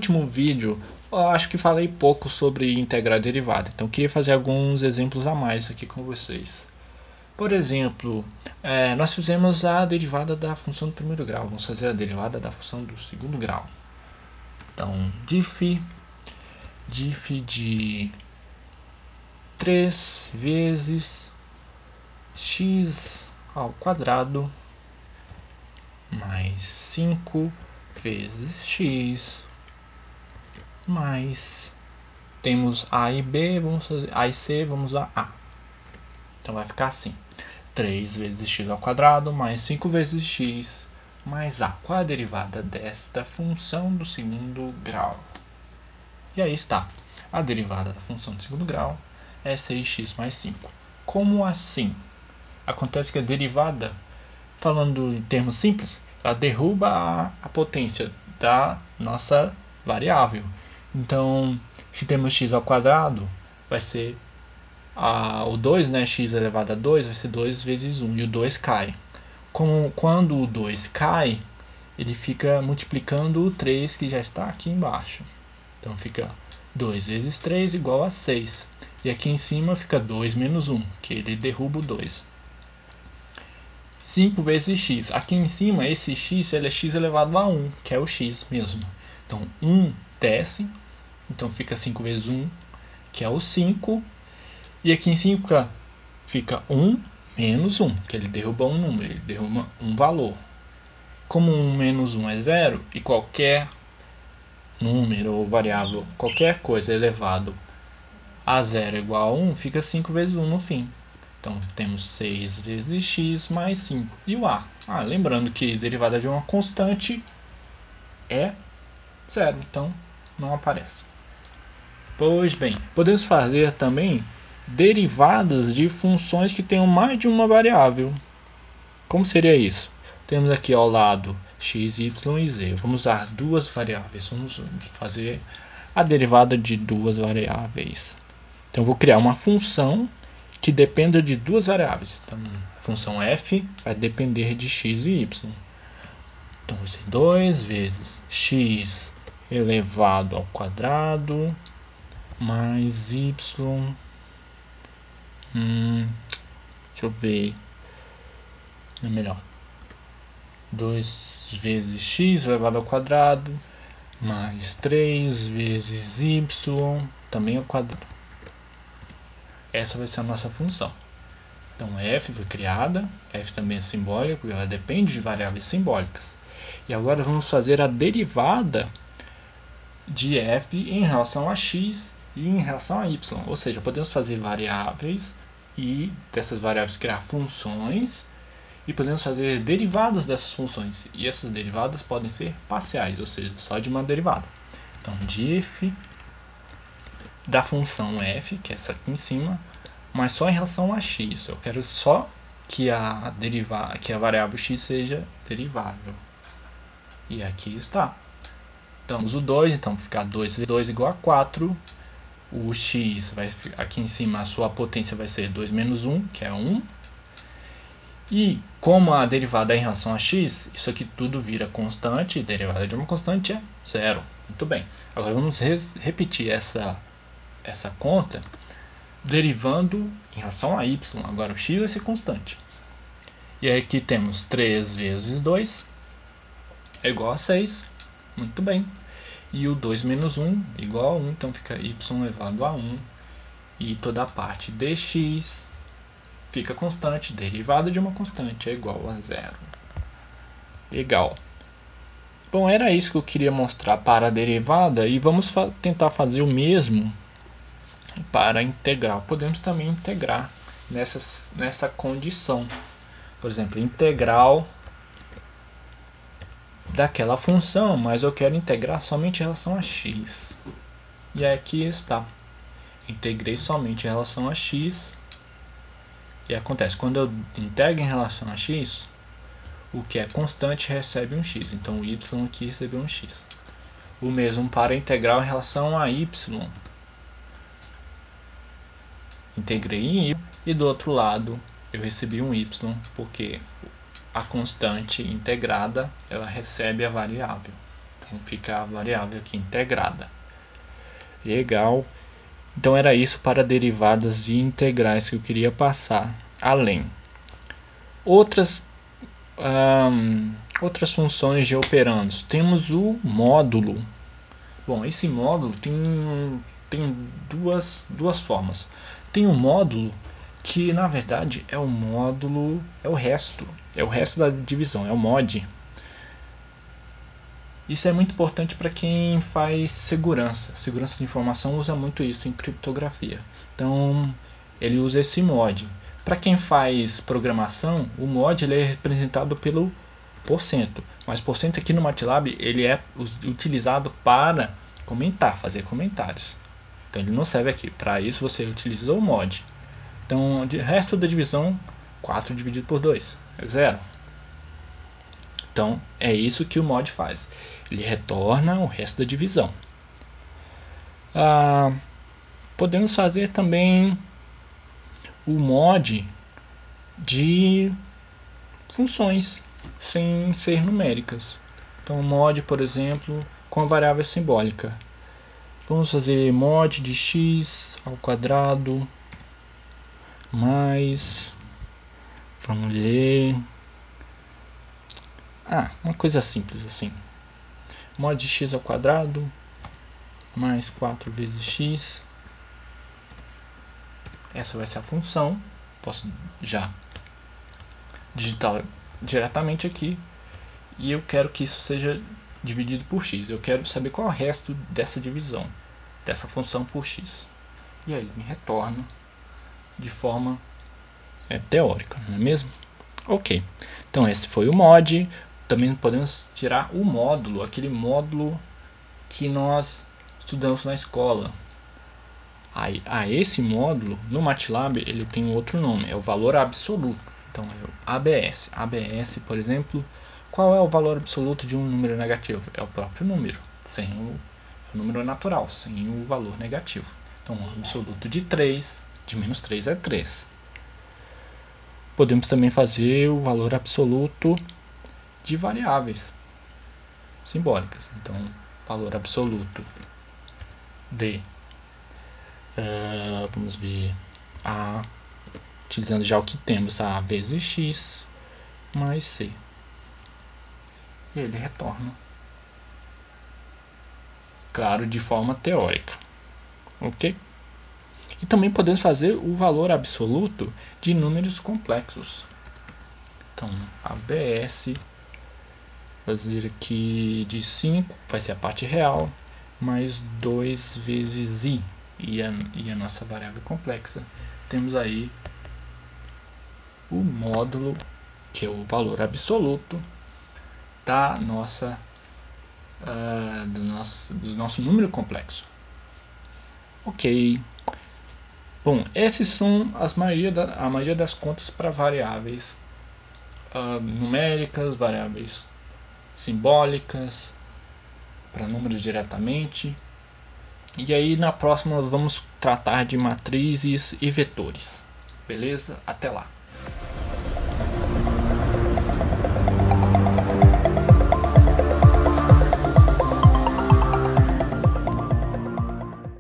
último vídeo eu acho que falei pouco sobre integrar derivada, então eu queria fazer alguns exemplos a mais aqui com vocês. Por exemplo, nós fizemos a derivada da função do primeiro grau, vamos fazer a derivada da função do segundo grau. Então, dif de 3 vezes x ao quadrado mais 5 vezes x mais, temos a e b, vamos fazer a e c, vamos a a. Então vai ficar assim: 3 vezes x ao quadrado mais 5 vezes x mais a. Qual é a derivada desta função do segundo grau? E aí está. A derivada da função do segundo grau é 6x mais 5. Como assim? Acontece que a derivada, falando em termos simples, ela derruba a potência da nossa variável. Então, se temos x ao quadrado, vai ser o 2, né, x elevado a 2, vai ser 2 vezes 1, e o 2 cai. Quando o 2 cai, ele fica multiplicando o 3 que já está aqui embaixo. Então fica 2 vezes 3 igual a 6. E aqui em cima fica 2 menos 1, que ele derruba o 2. 5 vezes x. Aqui em cima, esse x ele é x elevado a 1, que é o x mesmo. Então 1 desce, então fica 5 vezes 1, que é o 5. E aqui em cima fica 1 menos 1, que ele derruba um número, ele derruba um valor. Como 1 menos 1 é 0, e qualquer número ou variável, qualquer coisa elevado a 0 é igual a 1, fica 5 vezes 1 no fim. Então temos 6 vezes x mais 5. E o a? Lembrando que a derivada de uma constante é 0, então não aparece. Pois bem, podemos fazer também derivadas de funções que tenham mais de uma variável. Como seria isso? Temos aqui ao lado x, y e z. Vamos usar duas variáveis. Vamos fazer a derivada de duas variáveis. Então, eu vou criar uma função que dependa de duas variáveis. Então, a função f vai depender de x e y. Então, vai ser 2 vezes x elevado ao quadrado mais y. Deixa eu ver. É melhor. 2 vezes x elevado ao quadrado mais 3 vezes y também ao quadrado. Essa vai ser a nossa função. Então f foi criada, f também é simbólica, porque ela depende de variáveis simbólicas. E agora vamos fazer a derivada de f em relação a x e em relação a y. Ou seja, podemos fazer variáveis e dessas variáveis criar funções e podemos fazer derivadas dessas funções. E essas derivadas podem ser parciais, ou seja, só de uma derivada. Então, dif da função f, que é essa aqui em cima, mas só em relação a x. Eu quero só que a variável x seja derivável. E aqui está. Então, o 2, então ficar 2 vezes 2 igual a 4. O x, aqui em cima, a sua potência vai ser 2 menos 1, que é 1. E como a derivada é em relação a x, isso aqui tudo vira constante, derivada de uma constante é 0. Muito bem. Agora vamos repetir essa conta derivando em relação a y. Agora o x vai ser constante. E aí aqui temos 3 vezes 2 é igual a 6. Muito bem. E o 2 menos 1 igual a 1, então fica y elevado a 1. E toda a parte dx fica constante, derivada de uma constante é igual a 0. Legal. Bom, era isso que eu queria mostrar para a derivada e vamos tentar fazer o mesmo para a integral. Podemos também integrar nessa condição. Por exemplo, integral daquela função, mas eu quero integrar somente em relação a x. E aqui está. Integrei somente em relação a x. E acontece, quando eu integro em relação a x, o que é constante recebe um x. Então o y aqui recebeu um x. O mesmo para a integral em relação a y. Integrei em y e do outro lado eu recebi um y, porque a constante integrada ela recebe a variável. Então fica a variável aqui integrada. Legal. Então era isso para derivadas de integrais que eu queria passar. Além. Outras funções de operandos. Temos o módulo. Bom, esse módulo tem duas formas. Tem um módulo que na verdade é o módulo, é o resto da divisão, é o mod. Isso é muito importante para quem faz segurança de informação, usa muito isso em criptografia. Então ele usa esse mod. Para quem faz programação, o mod ele é representado pelo porcento, mas porcento aqui no MATLAB ele é utilizado para fazer comentários. Então ele não serve aqui. Para isso você utiliza o mod. Então, o resto da divisão, 4 dividido por 2 é 0. Então, é isso que o mod faz. Ele retorna o resto da divisão. Podemos fazer também o mod de funções sem ser numéricas. Então, mod, por exemplo, com a variável simbólica. Vamos fazer mod de x ao quadrado mais, vamos ver, uma coisa simples assim, mod de x ao quadrado mais 4 vezes x. Essa vai ser a função. Posso já digitar diretamente aqui. E eu quero que isso seja dividido por x. Eu quero saber qual é o resto dessa divisão, dessa função por x. E aí me retorna de forma teórica, não é mesmo? Ok, então esse foi o mod. Também podemos tirar o módulo, aquele módulo que nós estudamos na escola. Esse módulo no MATLAB ele tem outro nome, é o valor absoluto. Então é o ABS. ABS, por exemplo, qual é o valor absoluto de um número negativo? É o próprio número, sem o número natural, sem o valor negativo. Então o absoluto de 3, de menos 3 é 3. Podemos também fazer o valor absoluto de variáveis simbólicas. Então, valor absoluto de, vamos ver, A, utilizando já o que temos, A vezes X mais C. E ele retorna, claro, de forma teórica. Ok? E também podemos fazer o valor absoluto de números complexos. Então, ABS, fazer aqui de 5, vai ser a parte real, mais 2 vezes i, e a nossa variável complexa. Temos aí o módulo, que é o valor absoluto da nossa, do nosso número complexo. Ok. Bom, esses são a maioria das contas para variáveis numéricas, variáveis simbólicas, para números diretamente. E aí na próxima vamos tratar de matrizes e vetores. Beleza? Até lá.